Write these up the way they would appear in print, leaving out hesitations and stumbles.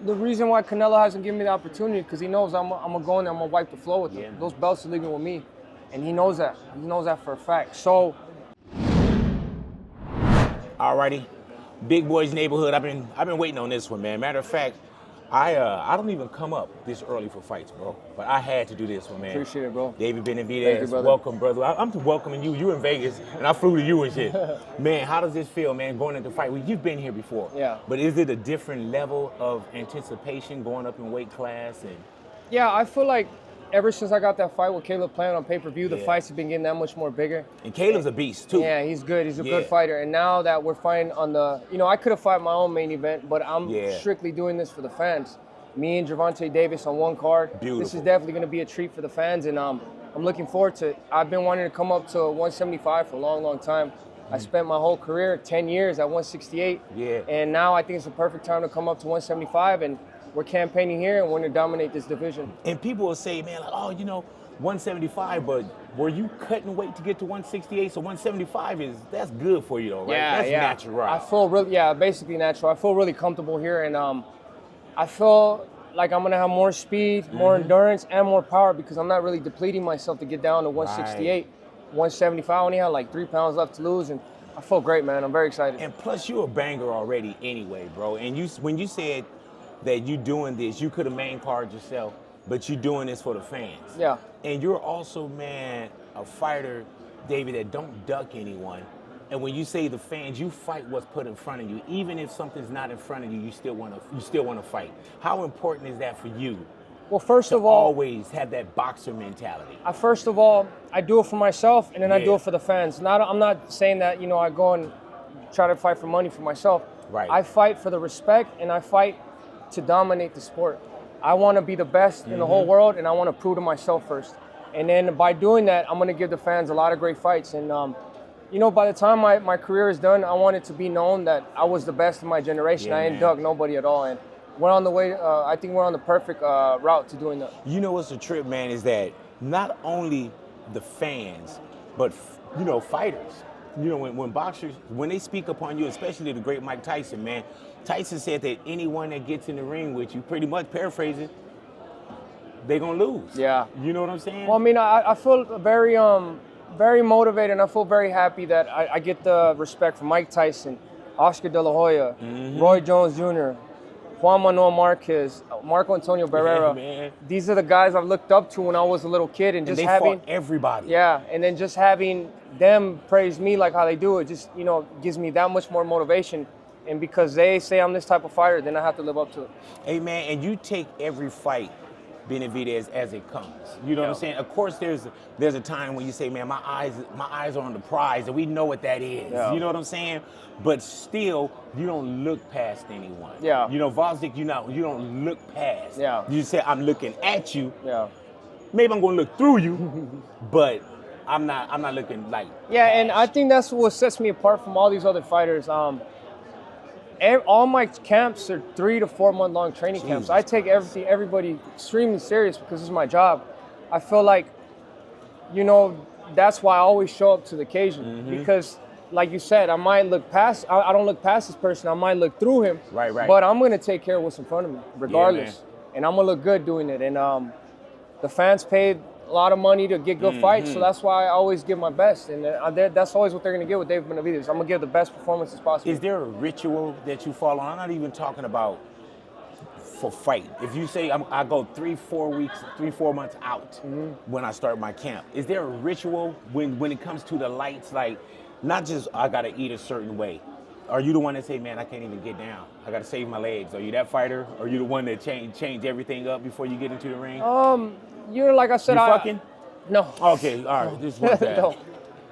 the reason why Canelo hasn't given me the opportunity because he knows I'm gonna go in there, I'm gonna wipe the floor with him. Those belts are leaving with me, and he knows that. He knows that for a fact. So, alrighty, Big Boy's neighborhood. I've been waiting on this one, man. Matter of fact, I don't even come up this early for fights, bro. But I had to do this one, man. Appreciate it, bro. David Thank Benavidez, you, brother. welcome, brother. I'm welcoming you. You in Vegas, and I flew to you and shit. Man, how does this feel, man, going into the fight? Well, you've been here before. Yeah. But is it a different level of anticipation going up in weight class? And yeah, I feel like ever since I got that fight with Caleb Plant on pay-per-view, the fights have been getting that much more bigger. And Caleb's a beast, too. Yeah, he's good. He's a good fighter. And now that we're fighting on the, I could have fought my own main event, but I'm strictly doing this for the fans. Me and Gervonta Davis on one card. Beautiful. This is definitely going to be a treat for the fans, and I'm looking forward to it. I've been wanting to come up to 175 for a long, long time. I spent my whole career, 10 years, at 168. Yeah. And now I think it's the perfect time to come up to 175, and we're campaigning here, and we're going to dominate this division. And people will say, man, like, oh, 175, but were you cutting weight to get to 168? So 175 that's good for you, though, right? Yeah, that's natural. I feel really, basically natural. I feel really comfortable here, and I feel like I'm gonna have more speed, more endurance, and more power because I'm not really depleting myself to get down to 168, 175. I only have like 3 pounds left to lose, and I feel great, man. I'm very excited. And plus, you're a banger already anyway, bro. And when you said that you doing this, you could have main card yourself, but you're doing this for the fans. Yeah. And you're also, man, a fighter, David, that don't duck anyone. And when you say the fans, you fight what's put in front of you. Even if something's not in front of you, you still want to fight. How important is that for you? Well, first of all, always have that boxer mentality. First of all, I do it for myself, and then I do it for the fans. I'm not saying that I go and try to fight for money for myself. Right. I fight for the respect, and I fight to dominate the sport. I want to be the best in the whole world, and I want to prove to myself first. And then by doing that, I'm going to give the fans a lot of great fights. And by the time my career is done, I want it to be known that I was the best in my generation. I ain't dug nobody at all. And we're on the way, I think we're on the perfect route to doing that. You know what's the trip, man, is that not only the fans, but, fighters. When boxers, when they speak upon you, especially the great Mike Tyson, man, Tyson said that anyone that gets in the ring with you, pretty much paraphrasing, they're going to lose. Yeah. You know what I'm saying? Well, I mean, I feel very motivated, and I feel very happy that I get the respect from Mike Tyson, Oscar De La Hoya, Roy Jones Jr., Juan Manuel Marquez, Marco Antonio Barrera. Man. These are the guys I've looked up to when I was a little kid, and just having fought everybody. Yeah, and then just having them praise me like how they do it just gives me that much more motivation. And because they say I'm this type of fighter, then I have to live up to it. Hey man, and you take every fight, Benavidez, as it comes. You know what I'm saying? Of course, there's a time when you say, man, my eyes are on the prize, and we know what that is. Yeah. You know what I'm saying? But still, you don't look past anyone. Yeah. Vosdick, you don't look past. Yeah. You say, I'm looking at you. Yeah. Maybe I'm gonna look through you, but I'm not looking like. Yeah, past. and I think that's what sets me apart from all these other fighters. All my camps are 3 to 4 month long training camps. I take everybody extremely serious because it's my job. I feel like, that's why I always show up to the occasion because, like you said, I might look past. I don't look past this person. I might look through him. Right. But I'm gonna take care of what's in front of me, regardless, and I'm gonna look good doing it. And the fans paid a lot of money to get good fights, so that's why I always give my best, and that's always what they're gonna get with David Benavidez. I'm gonna give the best performances possible. Is there a ritual that you follow? I'm not even talking about for fight. If you say I go 3-4 months out when I start my camp, is there a ritual when it comes to the lights? Like, not just I gotta eat a certain way. Are you the one that say, man, I can't even get down, I gotta save my legs? Are you that fighter? Or are you the one that change everything up before you get into the ring? You're like I said. You fucking? No. Okay, all right. Just want that.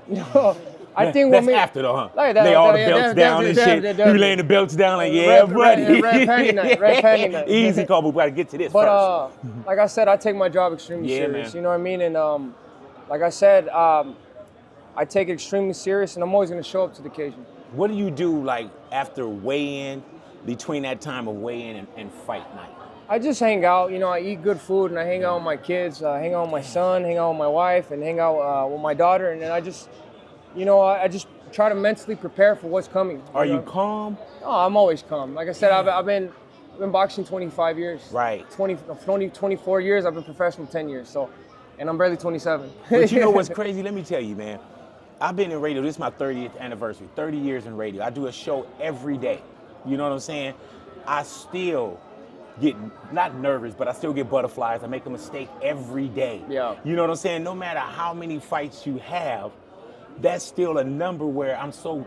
No. I think that's after though, huh? Like that, lay all the belts down and shit. You laying the belts down like, yeah, buddy. Red panty night. Easy call, but we gotta get to this but, first. Like I said, I take my job extremely serious. Man. You know what I mean? And like I said, I take it extremely serious, and I'm always gonna show up to the occasion. What do you do like after weigh-in, between that time of weigh-in and fight night? I just hang out, I eat good food, and I hang out with my kids, hang out with my son, hang out with my wife, and hang out with my daughter, and then I just, I just try to mentally prepare for what's coming. Are you calm? Oh, I'm always calm. Like I said, I've been I've been boxing 25 years. Right. 24 years. I've been professional 10 years. So, and I'm barely 27. But you know what's crazy? Let me tell you, man. I've been in radio. This is my 30th anniversary. 30 years in radio. I do a show every day. You know what I'm saying? I still get not nervous, but I still get butterflies. I make a mistake every day. Yeah. You know what I'm saying? No matter how many fights you have, that's still a number where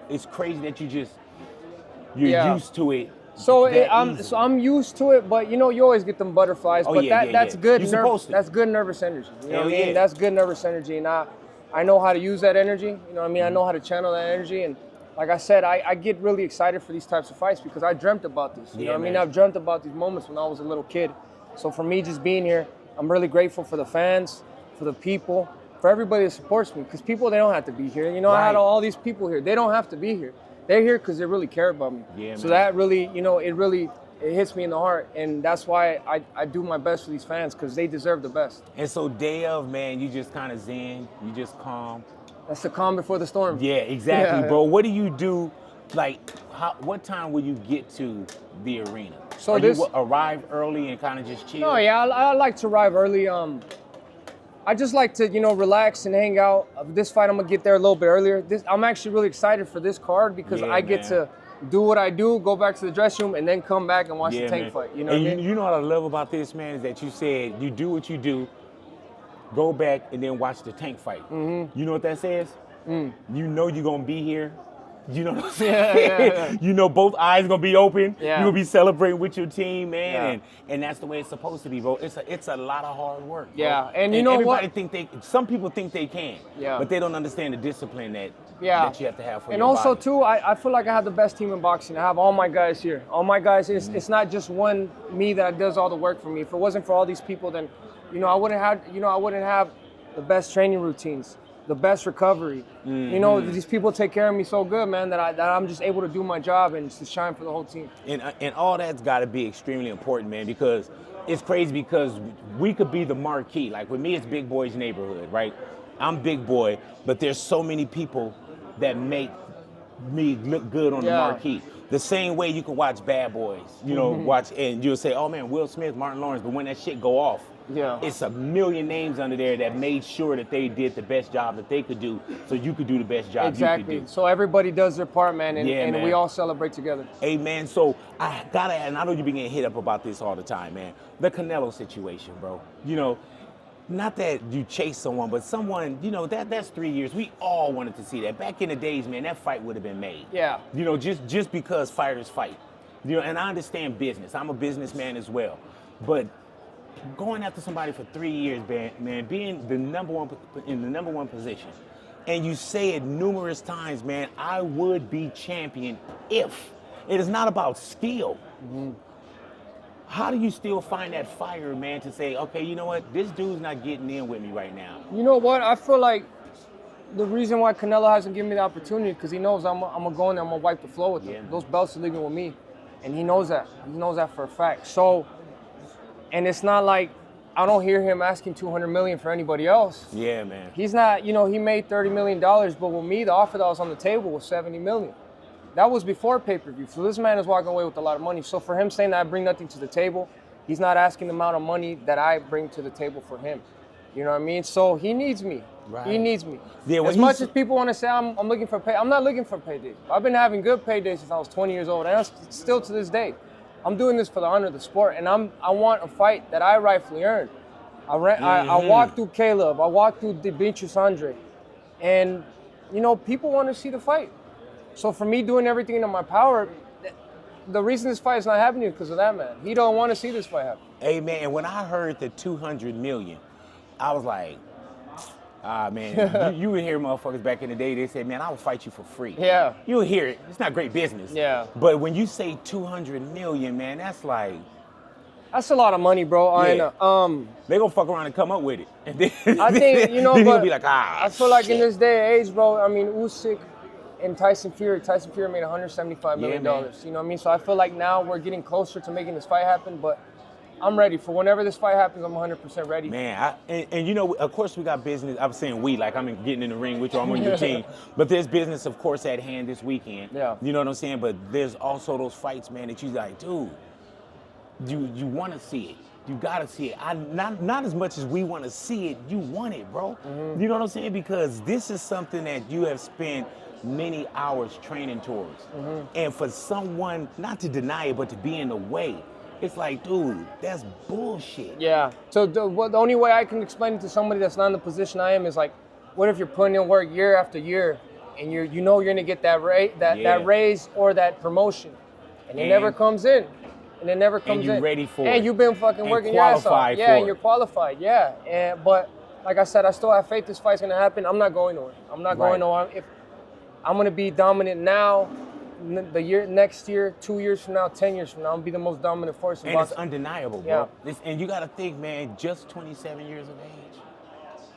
it's crazy that you're used to it. So I'm used to it, but you always get them butterflies. Oh, but that's good. You're supposed to. That's good nervous energy. You know what I mean? Yeah. That's good nervous energy, and I know how to use that energy. You know what I mean? I know how to channel that energy, and like I said, I get really excited for these types of fights because I dreamt about this. You know what I mean? I've dreamt about these moments when I was a little kid. So for me, just being here, I'm really grateful for the fans, for the people, for everybody that supports me. Because people, they don't have to be here. You know, I had all these people here. They don't have to be here. They're here because they really care about me. Yeah, so that really, it hits me in the heart. And that's why I do my best for these fans because they deserve the best. And so day of, man, you just kind of zen, you just calm. That's the calm before the storm. Yeah, exactly, bro. What do you do? Like, what time will you get to the arena? So you arrive early and kind of just chill? No, yeah, I like to arrive early. I just like to, relax and hang out. This fight, I'm gonna get there a little bit earlier. I'm actually really excited for this card because I get to do what I do, go back to the dressing room, and then come back and watch the Tank fight. You know what I mean? You know what I love about this, man, is that you said you do what you do, go back and then watch the Tank fight. Mm-hmm. You know what that says? You know you're gonna be here. You know what I'm saying? Yeah. You know both eyes gonna be open. Yeah. You're gonna be celebrating with your team, man, and that's the way it's supposed to be, bro. It's a lot of hard work. Bro. Yeah, and you know everybody some people think they can, but they don't understand the discipline that you have to have for your body. And also too, I feel like I have the best team in boxing. I have all my guys here. All my guys. It's not just me that does all the work for me. If it wasn't for all these people, then I wouldn't have the best training routines, the best recovery. Mm-hmm. These people take care of me so good, man, that I'm just able to do my job and to shine for the whole team. And all that's got to be extremely important, man, because it's crazy because we could be the marquee. Like with me, it's Big Boy's neighborhood, right? I'm Big Boy, but there's so many people that make me look good on the marquee. The same way you can watch Bad Boys, watch, and you'll say, oh man, Will Smith, Martin Lawrence, but when that shit go off, it's a million names under there that made sure that they did the best job that they could do, so you could do the best job you could do. So everybody does their part, man, and we all celebrate together. Hey, man, so and I know you've been getting hit up about this all the time, man. The Canelo situation, bro. Not that you chase someone, but someone, that's 3 years. We all wanted to see that. Back in the days, man, that fight would have been made. Yeah. Just because fighters fight. And I understand business. I'm a businessman as well. But going after somebody for 3 years, man, being in the number one position, and you say it numerous times, man, I would be champion if. It is not about skill. Mm-hmm. How do you still find that fire, man, to say, okay, you know what, this dude's not getting in with me right now? You know what? I feel like the reason why Canelo hasn't given me the opportunity because he knows I'm going to go in there, I'm going to wipe the floor with him. Those belts are leaving with me, and he knows that. He knows that for a fact. So, and it's not like I don't hear him asking $200 million for anybody else. Yeah, man. He's not, he made $30 million, but with me, the offer that was on the table was $70 million. That was before pay-per-view. So this man is walking away with a lot of money. So for him saying that I bring nothing to the table, he's not asking the amount of money that I bring to the table for him. You know what I mean? So he needs me. Right. He needs me. Yeah, as much as people want to say I'm looking for pay, I'm not looking for paydays. I've been having good paydays since I was 20 years old, and still to this day. I'm doing this for the honor of the sport, and I want a fight that I rightfully earned. I walked through Caleb. I walked through Benavidez, and people want to see the fight. So for me doing everything in my power, the reason this fight is not happening is because of that man. He don't want to see this fight happen. Hey man, and when I heard the $200 million, I was like, man, you would hear motherfuckers back in the day, they said, man, I will fight you for free. Yeah. You would hear it. It's not great business. Yeah. But when you say $200 million, man, that's like... That's a lot of money, bro. Yeah. They gonna fuck around and come up with it. And then, I think, then he'll be like, I feel like in this day and age, bro, I mean, Usyk and Tyson Fury made $175 million. You know what I mean? So I feel like now we're getting closer to making this fight happen, but I'm ready. For whenever this fight happens, I'm 100% ready. Man, and of course we got business. I'm saying we, like I'm getting in the ring with you, I'm on your team. But there's business, of course, at hand this weekend. Yeah. You know what I'm saying? But there's also those fights, man, that you like, dude, you want to see it. You gotta see it. Not as much as we want to see it. You want it, bro. You know what I'm saying? Because this is something that you have spent many hours training towards, and for someone not to deny it, but to be in the way, it's like, dude, that's bullshit. Yeah. So the only way I can explain it to somebody that's not in the position I am is like, what if you're putting in work year after year, and you know you're gonna get that raise or that promotion, and it never comes in. And it never comes in. And you're ready for it. And you've been fucking working your ass off. Yeah, and you're qualified. Yeah. But like I said, I still have faith this fight's gonna happen. I'm not going nowhere. I'm not going nowhere. If I'm gonna be dominant now, next year, 2 years from now, 10 years from now, I'm gonna be the most dominant force in boxing. And it's undeniable, bro. Yeah. And you gotta think, man, just 27 years of age.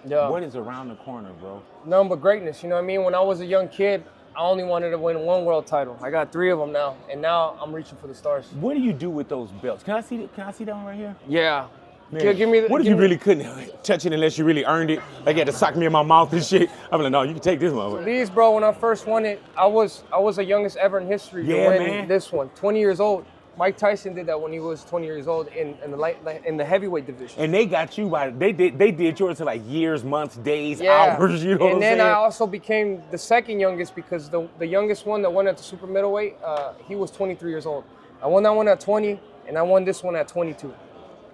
Yeah. What is around the corner, bro? Nothing but greatness. You know what I mean? When I was a young kid, I only wanted to win one world title. I got 3 of them now, and now I'm reaching for the stars. What do you do with those belts? Can I see that one right here? Yeah. Man, give me what if you really couldn't touch it unless you really earned it? Like you had to sock me in my mouth and shit. I'm like, no, you can take this one. These, bro, when I first won it, I was the youngest ever in history to win this one. 20 years old. Mike Tyson did that when he was 20 years old in the heavyweight division. And they got you they did yours to like years, months, days, hours. You know what I'm saying? And then I also became the second youngest because the youngest one that won at the super middleweight, he was 23 years old. I won that one at 20, and I won this one at 22.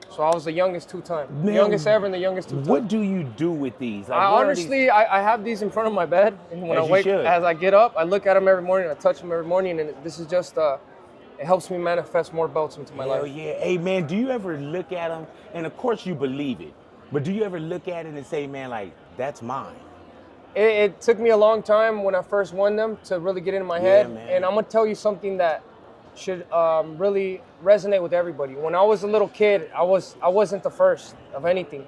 So I was the youngest 2 times. The youngest ever and the youngest 2 times. What do you do with these? Like, I have these in front of my bed, and when as I get up, I look at them every morning, I touch them every morning, and this is just it helps me manifest more belts into my life. Hell yeah. Hey, man, do you ever look at them, and of course you believe it, but do you ever look at it and say, man, like, that's mine? It took me a long time when I first won them to really get into my head. Man. And I'm going to tell you something that should really resonate with everybody. When I was a little kid, I wasn't the first of anything.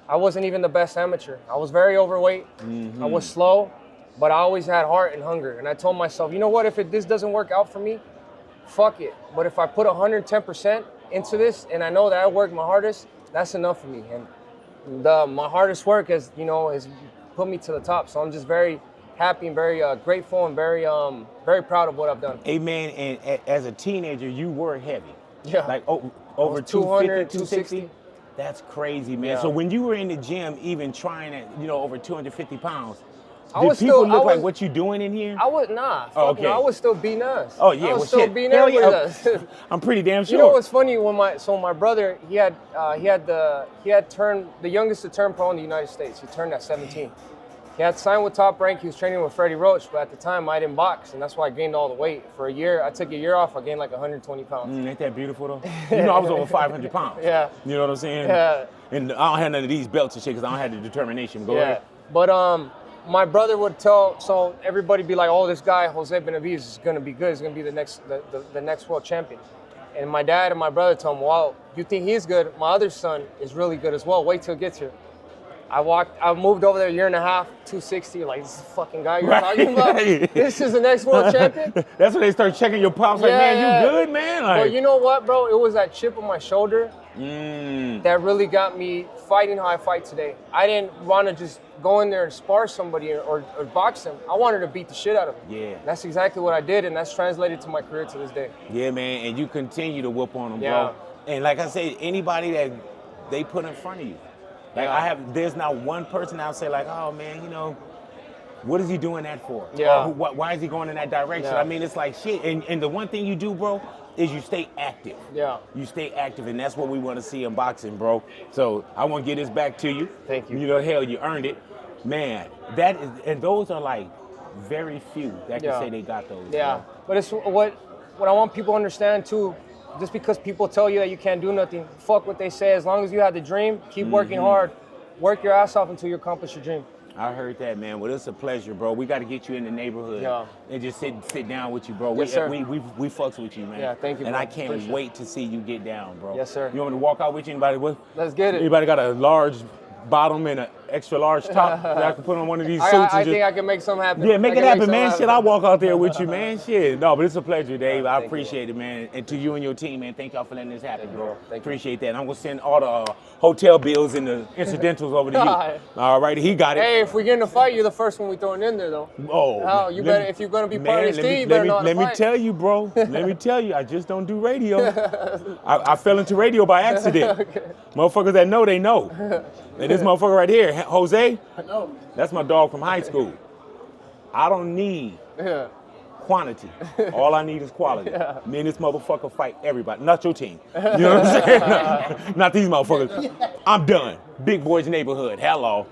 I wasn't even the best amateur. I was very overweight. I was slow, but I always had heart and hunger. And I told myself, you know what, if this doesn't work out for me, fuck it. But if I put 110% into this and I know that I worked my hardest, that's enough for me. And my hardest work has put me to the top. So I'm just very happy and very grateful and very proud of what I've done. Hey, man, and as a teenager, you were heavy. Yeah. Like over 200, 260? That's crazy, man. Yeah. So when you were in the gym, even trying at, over 250 pounds, did people look like what you doing in here? I was not. Oh, okay. No, I was still beating us. Oh yeah, I was still beating us. I'm pretty damn sure. You know what's funny? When my brother, he had turned the youngest to turn pro in the United States. He turned at 17. He had signed with Top Rank. He was training with Freddie Roach, but at the time I didn't box, and that's why I gained all the weight. For a year, I took a year off. I gained like 120 pounds. Ain't that beautiful though? I was over 500 pounds. Yeah. You know what I'm saying? Yeah. And I don't have none of these belts and shit because I don't have the determination. Go ahead. But my brother would tell, so everybody be like, oh, this guy, Jose Benavidez, is going to be good. He's going to be the next world champion. And my dad and my brother told him, well, you think he's good? My other son is really good as well. Wait till it gets here. I moved over there a year and a half, 260, like, this is the fucking guy you're talking about? This is the next world champion? That's when they start checking your pops, like, man, you good, man? Like, well, you know what, bro? It was that chip on my shoulder that really got me fighting how I fight today. I didn't want to just go in there and spar somebody or box them. I wanted to beat the shit out of them. Yeah. That's exactly what I did, and that's translated to my career to this day. Yeah, man, and you continue to whoop on them, bro. And like I said, anybody that they put in front of you. Like there's not one person I'll say like, oh man, what is he doing that for? Yeah. Why is he going in that direction? Yeah. I mean, it's like shit. And the one thing you do, bro, is you stay active. Yeah. You stay active, and that's what we want to see in boxing, bro. So I want to get this back to you. Thank you. Hell, you earned it. Man, and those are like very few that can say they got those. Yeah. Bro. But it's what I want people to understand too. Just because people tell you that you can't do nothing, fuck what they say. As long as you have the dream, keep working hard. Work your ass off until you accomplish your dream. I heard that, man. Well, it's a pleasure, bro. We got to get you in the neighborhood and just sit down with you, bro. Yes, sir. We fucks with you, man. Yeah, thank you, and bro. I can't wait to see you get down, bro. Yes, sir. You want me to walk out with you? Anybody? Let's get it. Anybody got a large bottom and extra large top that I can put on one of these suits. I think I can make something happen. Yeah, make it happen, man. Happen. Shit, I'll walk out there with you, man. Shit. No, but it's a pleasure, Dave. I Thank appreciate it, man. And to you and your team, man, thank y'all for letting this happen, bro. Appreciate that. And I'm going to send all the hotel bills and the incidentals over to you. All right, he got it. Hey, if we get in a fight, you're the first one we throwing in there, though. Oh, you better, if you're going to be part of this team, you better know how to Let me fight. tell you, bro. Let me tell you, I just don't do radio. I fell into radio by accident. Motherfuckers that know, they know. And this motherfucker right here, Jose, that's my dog from high school. I don't need quantity. All I need is quality. Me and this motherfucker fight everybody. Not your team. You know what I'm saying? Not these motherfuckers. I'm done. Big Boy's Neighborhood. Hello.